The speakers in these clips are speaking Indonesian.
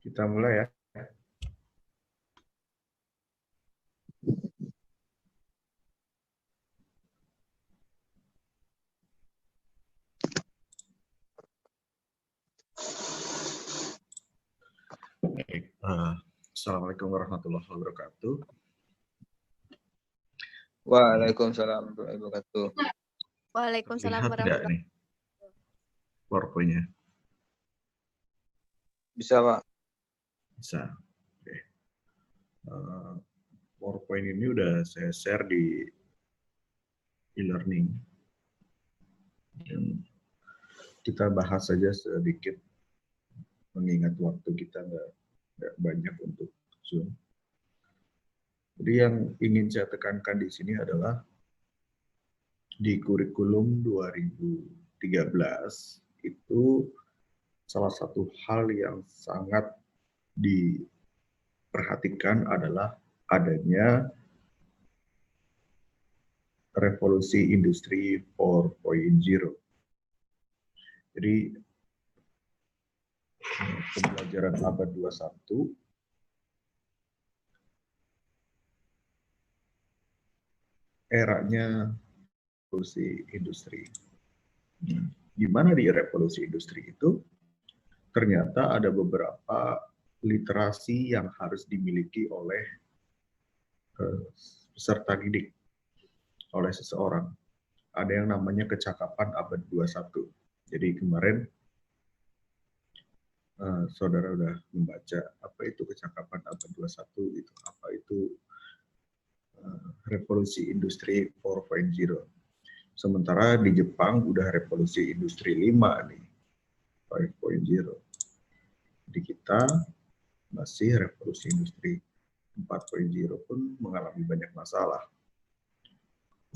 Kita mulai ya. Baik. Assalamualaikum warahmatullahi wabarakatuh. Waalaikumsalam warahmatullahi wabarakatuh. Waalaikumsalam Lihat tidak warahmatullahi nih PowerPoint-nya? Bisa, Pak. Bisa. Oke. PowerPoint ini udah saya share di e-learning. Dan kita bahas saja sedikit, mengingat waktu kita nggak banyak untuk Zoom. Jadi yang ingin saya tekankan di sini adalah di kurikulum 2013 itu salah satu hal yang sangat diperhatikan adalah adanya revolusi industri 4.0. Jadi pembelajaran abad 21 eranya revolusi industri. Di mana di revolusi industri itu ternyata ada beberapa literasi yang harus dimiliki oleh peserta didik, oleh seseorang. Ada yang namanya kecakapan abad 21. Jadi kemarin saudara sudah membaca apa itu kecakapan abad 21, itu apa itu revolusi industri 4.0. Sementara di Jepang udah revolusi industri 5 nih, 5.0. Di kita masih revolusi industri 4.0 pun mengalami banyak masalah.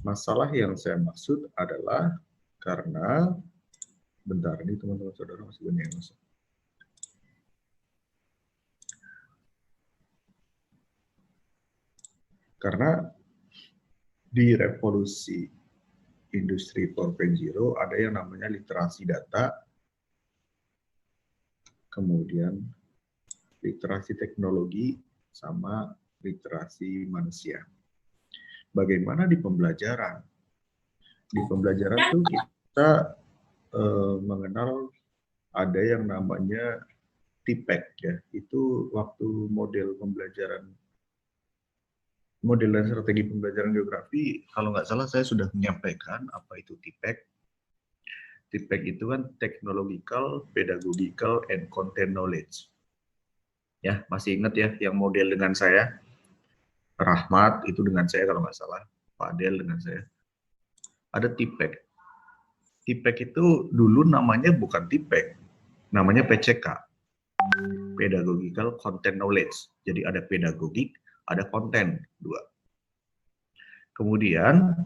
Masalah yang saya maksud adalah karena, bentar ini teman-teman saudara masih banyak yang masuk. Karena di revolusi industri 4.0 ada yang namanya literasi data, kemudian literasi teknologi, sama literasi manusia. Bagaimana di pembelajaran? Di pembelajaran tuh kita mengenal ada yang namanya TPEC ya. Itu waktu model pembelajaran, model dan strategi pembelajaran geografi, kalau nggak salah saya sudah menyampaikan apa itu TPEC. TPEC itu kan Technological, Pedagogical, and Content Knowledge. Ya, masih ingat ya yang model dengan saya? Rahmat itu dengan saya kalau nggak salah, Pak Del dengan saya. Ada TPEC. TPEC itu dulu namanya bukan TPEC, namanya PCK. Pedagogical Content Knowledge. Jadi ada pedagogik, ada konten, dua. Kemudian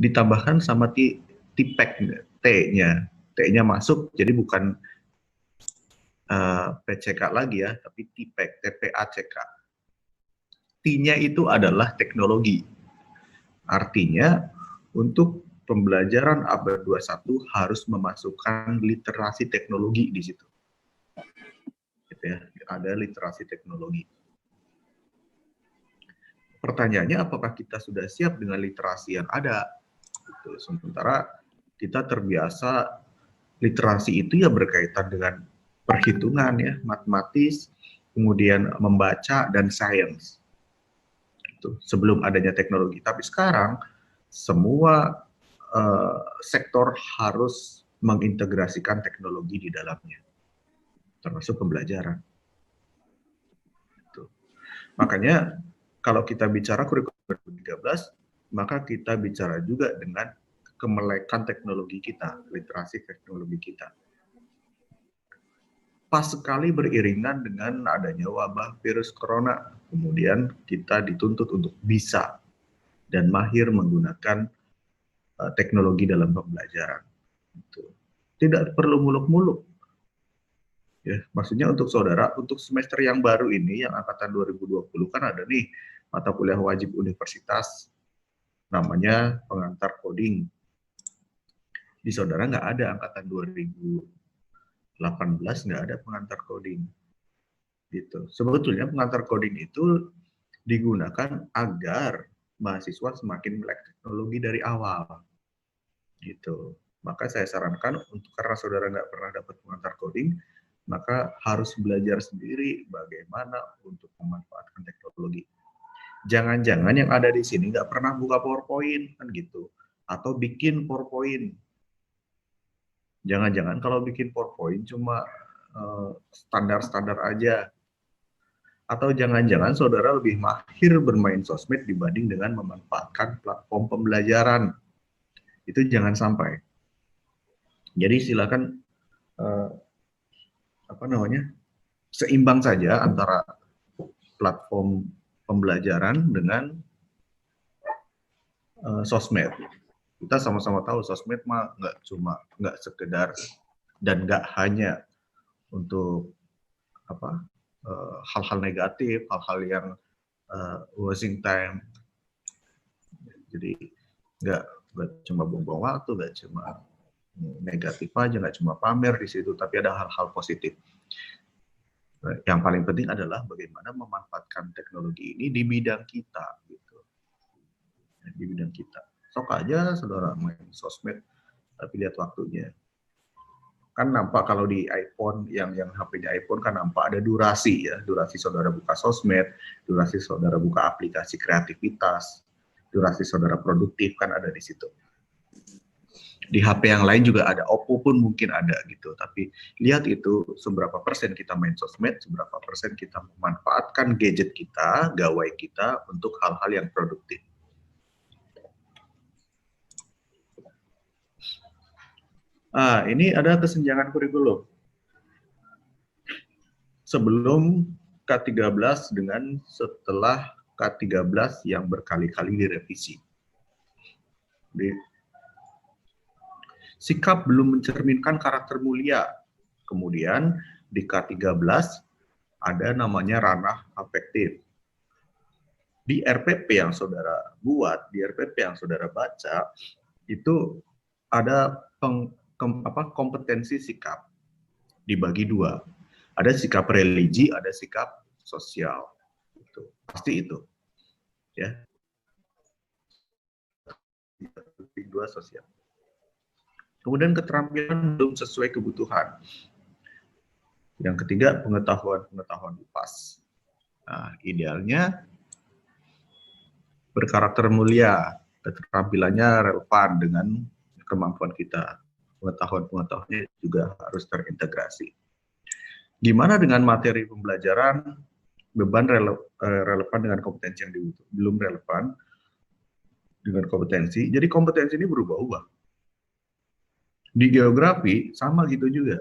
ditambahkan sama TPEC, T-nya. T-nya masuk, jadi bukan PCK lagi ya, tapi TPEC, TPACK. T-nya itu adalah teknologi. Artinya, untuk pembelajaran abad 21 harus memasukkan literasi teknologi di situ. Gitu ya, ada literasi teknologi. Pertanyaannya, apakah kita sudah siap dengan literasi yang ada? Gitu. Sementara kita terbiasa literasi itu ya berkaitan dengan perhitungan ya, matematis, kemudian membaca dan sains. Itu sebelum adanya teknologi. Tapi sekarang semua sektor harus mengintegrasikan teknologi di dalamnya, termasuk pembelajaran. Itu. Makanya kalau kita bicara kurikulum 2013, maka kita bicara juga dengan kemelekan teknologi kita, literasi teknologi kita. Pas sekali beriringan dengan adanya wabah virus corona, kemudian kita dituntut untuk bisa dan mahir menggunakan teknologi dalam pembelajaran. Tidak perlu muluk-muluk. Ya, maksudnya untuk saudara, untuk semester yang baru ini, yang angkatan 2020 kan ada nih mata kuliah wajib universitas, namanya pengantar coding. Di saudara nggak ada angkatan 2018, nggak ada pengantar coding. Gitu. Sebetulnya pengantar coding itu digunakan agar mahasiswa semakin melek teknologi dari awal. Gitu. Maka saya sarankan untuk karena saudara nggak pernah dapat pengantar coding, maka harus belajar sendiri bagaimana untuk memanfaatkan teknologi. Jangan-jangan yang ada di sini nggak pernah buka PowerPoint kan gitu, atau bikin PowerPoint. Jangan-jangan kalau bikin PowerPoint cuma standar-standar aja. Atau jangan-jangan saudara lebih mahir bermain sosmed dibanding dengan memanfaatkan platform pembelajaran. Itu jangan sampai. Jadi silakan seimbang saja antara platform pembelajaran dengan sosmed. Kita sama-sama tahu sosmed mah nggak sekedar dan nggak hanya untuk hal-hal negatif, hal-hal yang wasting time. Jadi nggak cuma buang-buang waktu, nggak cuma negatif aja, nggak cuma pamer di situ, tapi ada hal-hal positif. Yang paling penting adalah bagaimana memanfaatkan teknologi ini di bidang kita, gitu. Di bidang kita. Sok aja saudara main sosmed, tapi lihat waktunya. Kan nampak kalau di iPhone, yang HP-nya iPhone kan nampak ada durasi ya, durasi saudara buka sosmed, durasi saudara buka aplikasi kreativitas, durasi saudara produktif kan ada di situ. Di HP yang lain juga ada, Oppo pun mungkin ada gitu, tapi lihat itu seberapa persen kita main sosmed, seberapa persen kita memanfaatkan gadget kita, gawai kita untuk hal-hal yang produktif. Ini ada kesenjangan kurikulum. Sebelum K13 dengan setelah K13 yang berkali-kali direvisi. Sikap belum mencerminkan karakter mulia. Kemudian di K13 ada namanya ranah afektif. Di RPP yang saudara buat, di RPP yang saudara baca, itu ada kompetensi sikap dibagi dua. Ada sikap religi, ada sikap sosial. Itu pasti itu, ya. Dua sosial. Kemudian keterampilan belum sesuai kebutuhan. Yang ketiga pengetahuan UPAS. Nah, idealnya berkarakter mulia, keterampilannya relevan dengan kemampuan kita. Pengetahuan-pengetahuannya juga harus terintegrasi. Gimana dengan materi pembelajaran, beban relevan dengan kompetensi yang dibutuhkan, belum relevan dengan kompetensi, jadi kompetensi ini berubah-ubah. Di geografi, sama gitu juga.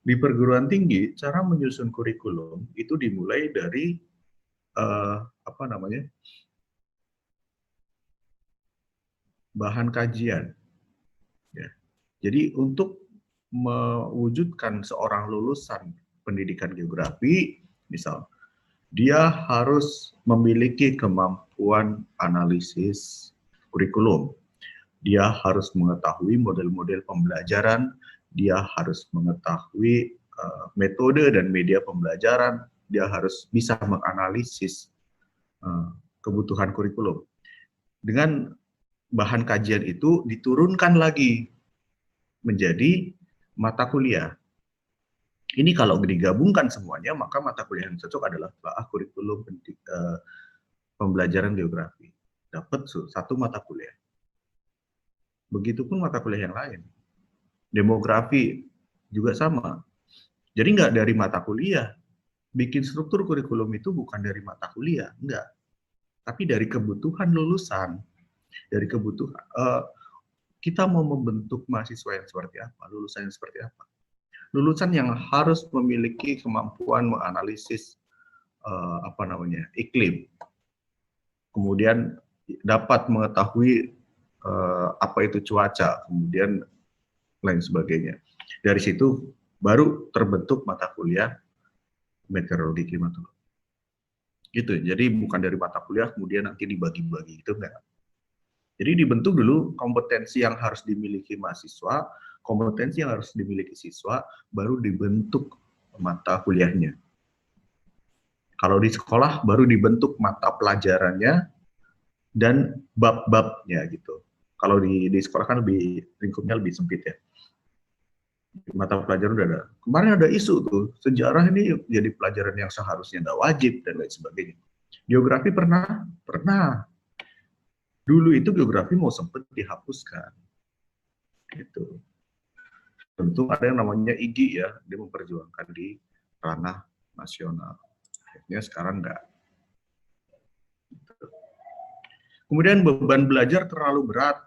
Di perguruan tinggi, cara menyusun kurikulum itu dimulai dari, bahan kajian. Ya. Jadi untuk mewujudkan seorang lulusan pendidikan geografi, misal, dia harus memiliki kemampuan analisis kurikulum. Dia harus mengetahui model-model pembelajaran, dia harus mengetahui metode dan media pembelajaran, dia harus bisa menganalisis kebutuhan kurikulum. Dengan bahan kajian itu diturunkan lagi menjadi mata kuliah. Ini kalau digabungkan semuanya, maka mata kuliah yang cocok adalah kurikulum pembelajaran geografi. Dapat satu mata kuliah. Begitupun mata kuliah yang lain. Demografi juga sama. Jadi nggak dari mata kuliah. Bikin struktur kurikulum itu bukan dari mata kuliah, enggak. Tapi dari kebutuhan lulusan. Dari kebutuhan, kita mau membentuk mahasiswa yang seperti apa, lulusan yang seperti apa. Lulusan yang harus memiliki kemampuan menganalisis iklim. Kemudian dapat mengetahui apa itu cuaca, kemudian lain sebagainya. Dari situ baru terbentuk mata kuliah meteorologi klimatologi. Gitu. Jadi bukan dari mata kuliah kemudian nanti dibagi-bagi, itu enggak. Jadi dibentuk dulu kompetensi yang harus dimiliki mahasiswa, kompetensi yang harus dimiliki siswa, baru dibentuk mata kuliahnya. Kalau di sekolah baru dibentuk mata pelajarannya dan bab-babnya gitu. Kalau di sekolah kan lebih lingkupnya lebih sempit ya. Mata pelajaran udah ada. Kemarin ada isu tuh, sejarah ini jadi pelajaran yang seharusnya nggak wajib dan lain sebagainya. Geografi pernah? Pernah. Dulu itu geografi mau sempat dihapuskan. Gitu. Tentu ada yang namanya IGI ya, dia memperjuangkan di ranah nasional. Akhirnya sekarang enggak. Kemudian beban belajar terlalu berat.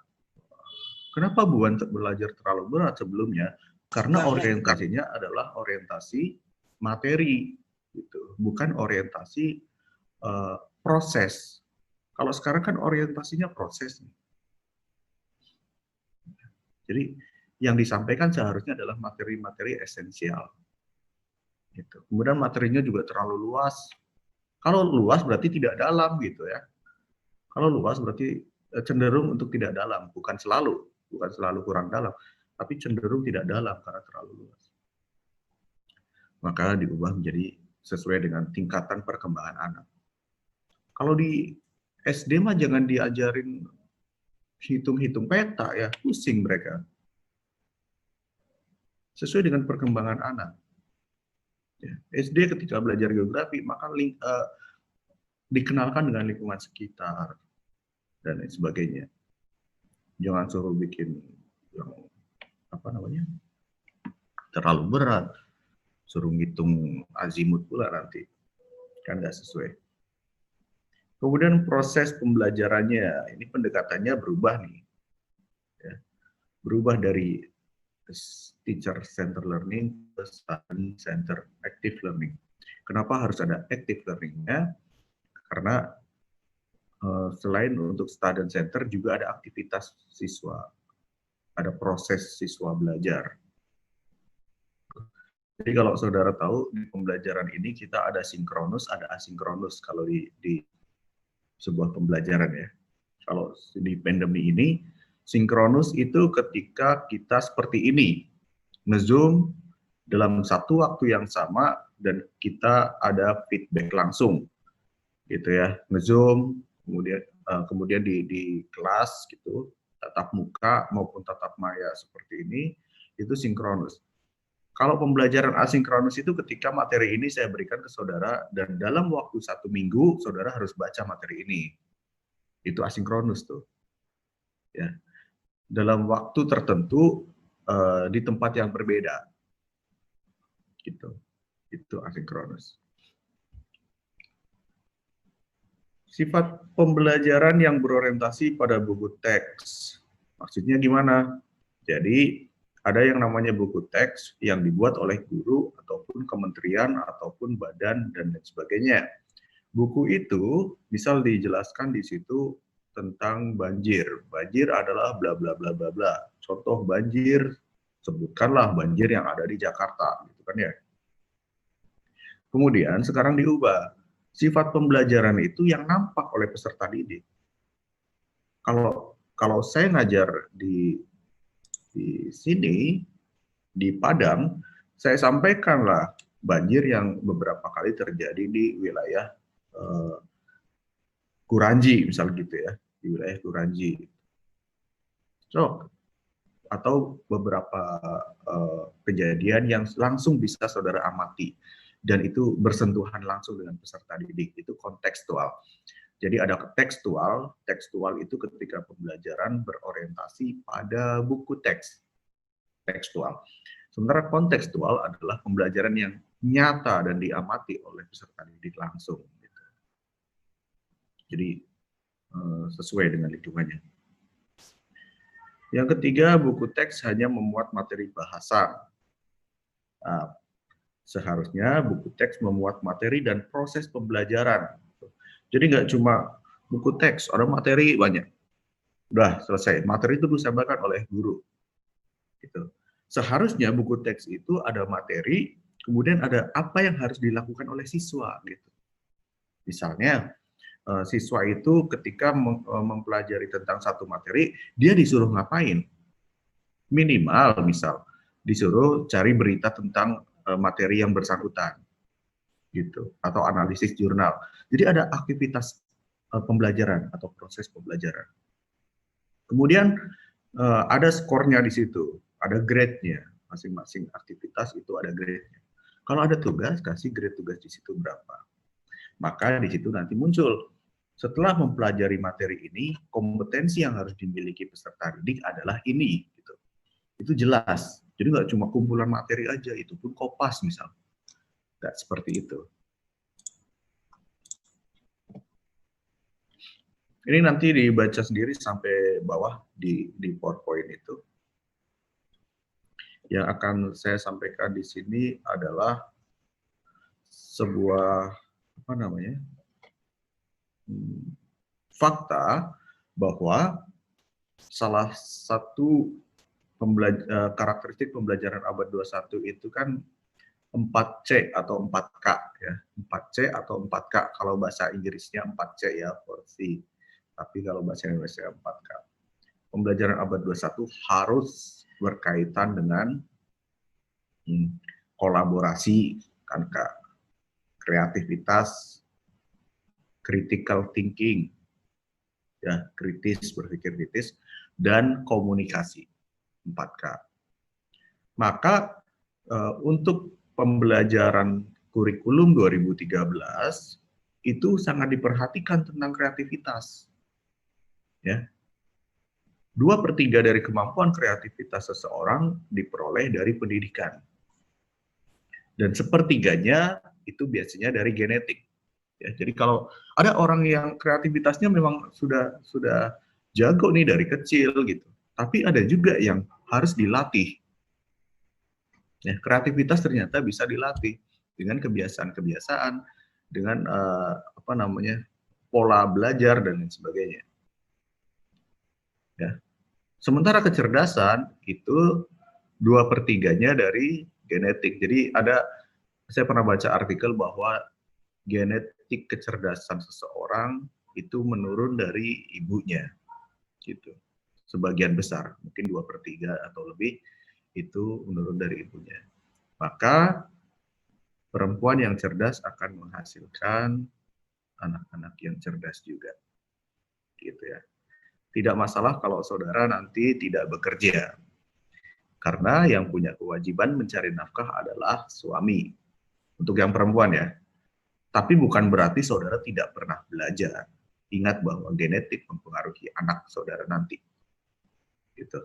Kenapa beban belajar terlalu berat sebelumnya? Karena orientasinya adalah orientasi materi, gitu. Bukan orientasi proses. Kalau sekarang kan orientasinya proses. Jadi yang disampaikan seharusnya adalah materi-materi esensial. Gitu. Kemudian materinya juga terlalu luas. Kalau luas berarti tidak dalam gitu ya. Kalau luas berarti cenderung untuk tidak dalam, bukan selalu kurang dalam, tapi cenderung tidak dalam karena terlalu luas. Maka diubah menjadi sesuai dengan tingkatan perkembangan anak. Kalau di SD mah jangan diajarin hitung-hitung peta ya, pusing mereka. Sesuai dengan perkembangan anak. Ya, SD ketika belajar geografi, maka dikenalkan dengan lingkungan sekitar dan lain sebagainya. Jangan suruh bikin yang terlalu berat, suruh ngitung azimut pula nanti, kan nggak sesuai. Kemudian proses pembelajarannya, ini pendekatannya berubah nih, ya. Berubah dari teacher center learning ke study center active learning. Kenapa harus ada active learning-nya? Karena selain untuk student center juga ada aktivitas siswa, ada proses siswa belajar. Jadi kalau saudara tahu di pembelajaran ini kita ada sinkronus, ada asinkronus kalau di sebuah pembelajaran ya. Kalau di pandemi ini sinkronus itu ketika kita seperti ini, nge-zoom dalam satu waktu yang sama dan kita ada feedback langsung, gitu ya, nge-zoom kemudian di kelas gitu, tatap muka maupun tatap maya seperti ini, itu sinkronus. Kalau pembelajaran asinkronus itu ketika materi ini saya berikan ke saudara dan dalam waktu 1 minggu saudara harus baca materi ini, itu asinkronus tuh, ya. Dalam waktu tertentu di tempat yang berbeda, gitu. Itu asinkronus. Sifat pembelajaran yang berorientasi pada buku teks. Maksudnya gimana? Jadi ada yang namanya buku teks yang dibuat oleh guru ataupun kementerian ataupun badan dan lain sebagainya. Buku itu misal dijelaskan di situ tentang banjir. Banjir adalah bla bla bla bla bla. Contoh banjir, sebutkanlah banjir yang ada di Jakarta, gitu kan ya. Kemudian sekarang diubah. Sifat pembelajaran itu yang nampak oleh peserta didik. Kalau saya ngajar di sini, di Padang, saya sampaikanlah banjir yang beberapa kali terjadi di wilayah Kuranji, misal gitu ya, di wilayah Kuranji. So, atau beberapa kejadian yang langsung bisa saudara amati, dan itu bersentuhan langsung dengan peserta didik, itu kontekstual. Jadi ada tekstual itu ketika pembelajaran berorientasi pada buku teks, tekstual. Sementara kontekstual adalah pembelajaran yang nyata dan diamati oleh peserta didik langsung. Gitu. Jadi sesuai dengan lingkungannya. Yang ketiga, buku teks hanya memuat materi bahasa. Nah, seharusnya buku teks memuat materi dan proses pembelajaran. Jadi nggak cuma buku teks, ada materi banyak. Udah selesai, materi itu disampaikan oleh guru. Gitu. Seharusnya buku teks itu ada materi, kemudian ada apa yang harus dilakukan oleh siswa. Gitu. Misalnya, siswa itu ketika mempelajari tentang satu materi, dia disuruh ngapain? Minimal, misal, disuruh cari berita tentang materi yang bersangkutan. gitu, atau analisis jurnal. Jadi ada aktivitas pembelajaran atau proses pembelajaran. Kemudian ada skornya di situ, ada grade-nya. Masing-masing aktivitas itu ada grade-nya. Kalau ada tugas, kasih grade tugas di situ berapa. Maka di situ nanti muncul, setelah mempelajari materi ini, kompetensi yang harus dimiliki peserta didik adalah ini. Gitu. Itu jelas. Jadi nggak cuma kumpulan materi aja, itu pun kopas misalnya. Nggak seperti itu. Ini nanti dibaca sendiri sampai bawah di PowerPoint itu. Yang akan saya sampaikan di sini adalah sebuah fakta bahwa salah satu karakteristik pembelajaran abad 21 itu kan 4C atau 4K ya. 4C atau 4K kalau bahasa Inggrisnya 4C ya, for C. Tapi kalau bahasa Indonesia 4K. Pembelajaran abad 21 harus berkaitan dengan kolaborasi, kan Kak, kreativitas, critical thinking, ya, kritis, berpikir kritis, dan komunikasi, 4K. Maka untuk pembelajaran kurikulum 2013 itu sangat diperhatikan tentang kreativitas. Ya. 2/3 dari kemampuan kreativitas seseorang diperoleh dari pendidikan. Dan 1/3-nya itu biasanya dari genetik. Ya, jadi kalau ada orang yang kreativitasnya memang sudah jago nih dari kecil gitu, tapi ada juga yang harus dilatih. Ya, kreativitas ternyata bisa dilatih dengan kebiasaan-kebiasaan, dengan pola belajar dan lain sebagainya. Ya. Sementara kecerdasan itu 2/3-nya dari genetik. Jadi saya pernah baca artikel bahwa genetik kecerdasan seseorang itu menurun dari ibunya, gitu. Sebagian besar, mungkin 2/3 atau lebih itu menurun dari ibunya. Maka perempuan yang cerdas akan menghasilkan anak-anak yang cerdas juga, gitu ya. Tidak masalah kalau saudara nanti tidak bekerja, karena yang punya kewajiban mencari nafkah adalah suami. Untuk yang perempuan ya. Tapi bukan berarti saudara tidak pernah belajar. Ingat bahwa genetik mempengaruhi anak saudara nanti. Gitu.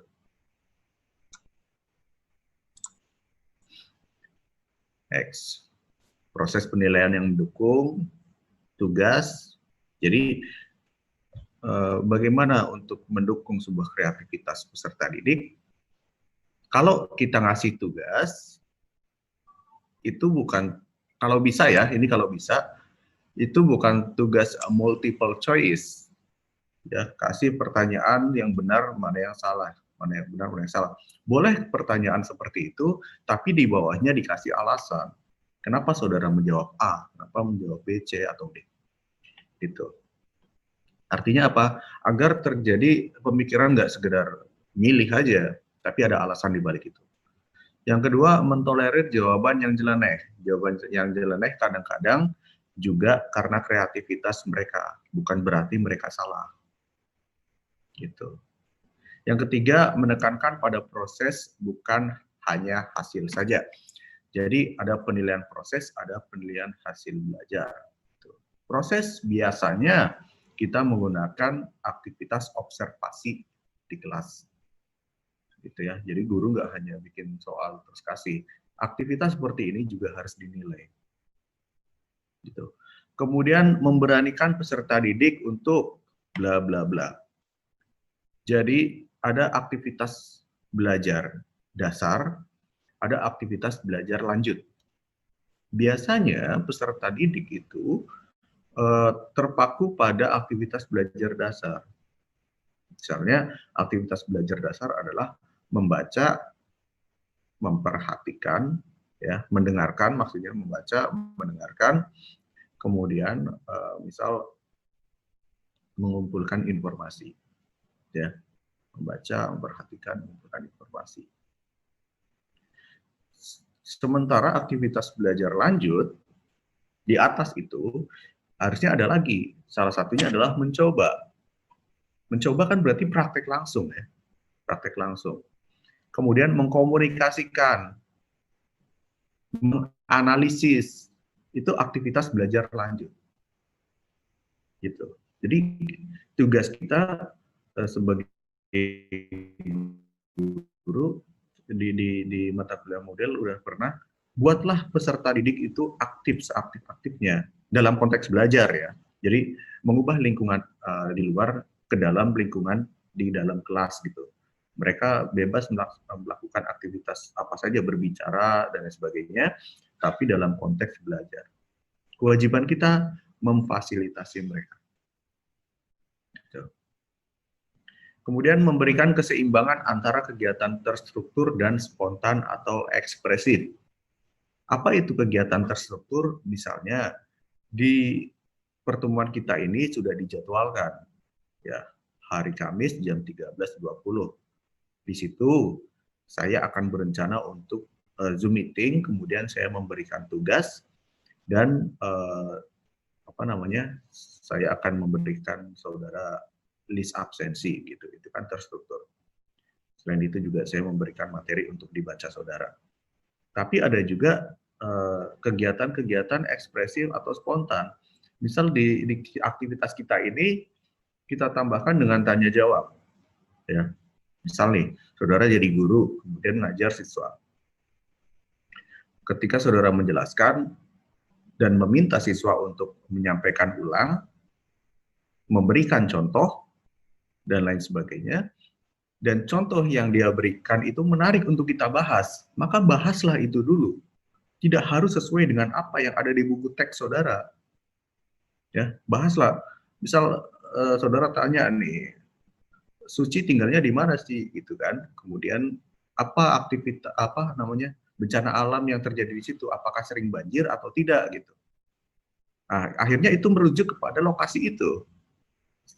Next. Proses penilaian yang mendukung, tugas. Jadi bagaimana untuk mendukung sebuah kreativitas peserta didik? Kalau kita ngasih tugas, itu bukan, kalau bisa ya, ini kalau bisa, itu bukan tugas multiple choice. Ya, kasih pertanyaan yang benar, mana yang salah, mana yang benar, mana yang salah. Boleh pertanyaan seperti itu, tapi di bawahnya dikasih alasan. Kenapa saudara menjawab A, kenapa menjawab B, C, atau D. Gitu. Artinya apa? Agar terjadi pemikiran nggak sekedar milih aja, tapi ada alasan di balik itu. Yang kedua, mentolerir jawaban yang nyeleneh. Jawaban yang nyeleneh kadang-kadang juga karena kreativitas mereka, bukan berarti mereka salah. Gitu. Yang ketiga, menekankan pada proses, bukan hanya hasil saja. Jadi ada penilaian proses, ada penilaian hasil belajar. Proses biasanya kita menggunakan aktivitas observasi di kelas. Gitu ya. Jadi guru nggak hanya bikin soal terus kasih. Aktivitas seperti ini juga harus dinilai. Gitu. Kemudian memberanikan peserta didik untuk bla bla bla. Jadi ada aktivitas belajar dasar, ada aktivitas belajar lanjut. Biasanya peserta didik itu terpaku pada aktivitas belajar dasar. Misalnya aktivitas belajar dasar adalah membaca, memperhatikan, ya, mendengarkan, maksudnya membaca, mendengarkan, kemudian misal mengumpulkan informasi, ya, membaca, memperhatikan, mengumpulkan informasi. Sementara aktivitas belajar lanjut Di atas itu harusnya ada lagi. Salah satunya adalah mencoba. Mencoba kan berarti praktek langsung ya. Praktek langsung. Kemudian mengkomunikasikan, menganalisis, itu aktivitas belajar lanjut. Gitu. Jadi tugas kita sebagai guru di mata kuliah model udah pernah buatlah peserta didik itu aktif seaktif-aktifnya dalam konteks belajar ya. Jadi mengubah lingkungan di luar ke dalam lingkungan di dalam kelas gitu. Mereka bebas melakukan aktivitas apa saja, berbicara dan lain sebagainya, tapi dalam konteks belajar. Kewajiban kita memfasilitasi mereka. Kemudian memberikan keseimbangan antara kegiatan terstruktur dan spontan atau ekspresif. Apa itu kegiatan terstruktur? Misalnya di pertemuan kita ini sudah dijadwalkan, ya, hari Kamis jam 13.20. Di situ saya akan berencana untuk Zoom meeting, kemudian saya memberikan tugas dan saya akan memberikan saudara list absensi gitu. Itu kan terstruktur. Selain itu juga saya memberikan materi untuk dibaca saudara. Tapi ada juga kegiatan-kegiatan ekspresif atau spontan. Misal di aktivitas kita ini kita tambahkan dengan tanya jawab. Ya. Misal nih, saudara jadi guru, kemudian ngajar siswa. Ketika saudara menjelaskan dan meminta siswa untuk menyampaikan ulang, memberikan contoh, dan lain sebagainya, dan contoh yang dia berikan itu menarik untuk kita bahas, maka bahaslah itu dulu. Tidak harus sesuai dengan apa yang ada di buku teks saudara. Ya, bahaslah. Misal saudara tanya nih, Suci tinggalnya di mana sih, gitu kan? Kemudian apa aktivitas bencana alam yang terjadi di situ? Apakah sering banjir atau tidak gitu? Nah, akhirnya itu merujuk kepada lokasi itu,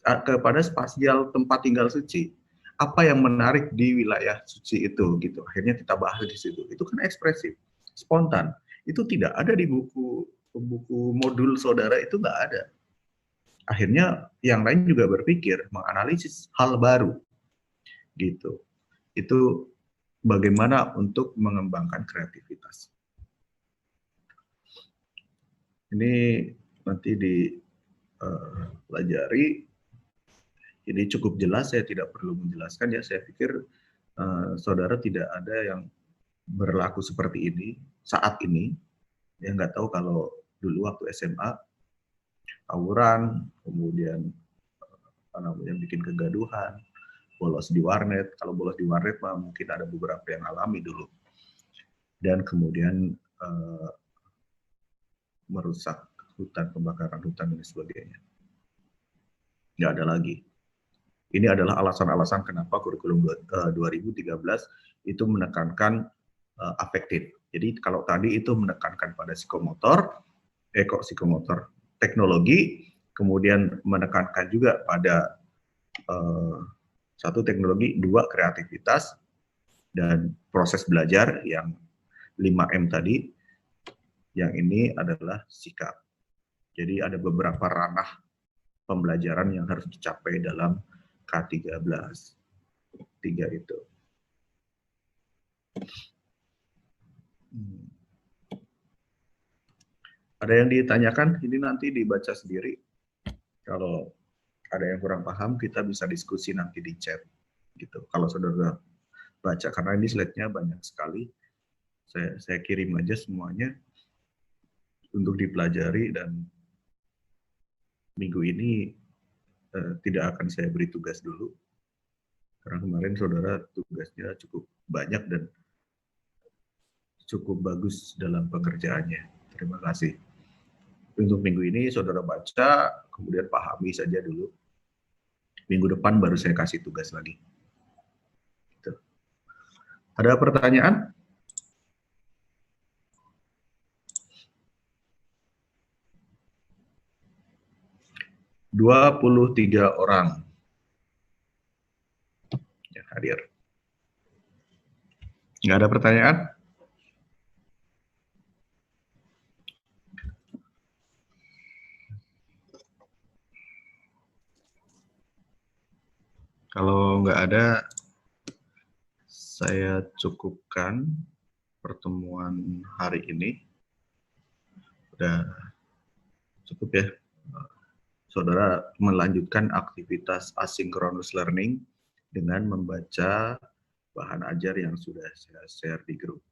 kepada spasial tempat tinggal Suci. Apa yang menarik di wilayah Suci itu gitu. Akhirnya kita bahas di situ. Itu kan ekspresif, spontan. Itu tidak ada di buku modul saudara, itu nggak ada. Akhirnya yang lain juga berpikir, menganalisis hal baru. Gitu. Itu bagaimana untuk mengembangkan kreativitas. Ini nanti dipelajari. Jadi cukup jelas, saya tidak perlu menjelaskan ya. Saya pikir saudara tidak ada yang berlaku seperti ini saat ini. Ya nggak tahu kalau dulu waktu SMA tawuran, kemudian bikin kegaduhan, bolos di warnet. Kalau bolos di warnet mungkin ada beberapa yang alami dulu. Dan kemudian merusak hutan, pembakaran hutan dan sebagainya. Nggak ada lagi. Ini adalah alasan-alasan kenapa kurikulum 2013 itu menekankan afektif. Jadi kalau tadi itu menekankan pada psikomotor, teknologi, kemudian menekankan juga pada satu teknologi, dua kreativitas, dan proses belajar yang 5M tadi, yang ini adalah sikap. Jadi ada beberapa ranah pembelajaran yang harus dicapai dalam K13. 3 itu. Ada yang ditanyakan, ini nanti dibaca sendiri. Kalau ada yang kurang paham, kita bisa diskusi nanti di chat. Gitu. Kalau saudara baca, karena ini slide-nya banyak sekali, saya kirim aja semuanya untuk dipelajari, dan minggu ini tidak akan saya beri tugas dulu, karena kemarin saudara tugasnya cukup banyak dan cukup bagus dalam pekerjaannya. Terima kasih. Untuk minggu ini saudara baca, kemudian pahami saja dulu. Minggu depan baru saya kasih tugas lagi. Gitu. Ada pertanyaan? Dua 23 orang yang hadir. Nggak ada pertanyaan? Kalau nggak ada, saya cukupkan pertemuan hari ini. Udah cukup ya. Saudara melanjutkan aktivitas asynchronous learning dengan membaca bahan ajar yang sudah saya share di grup.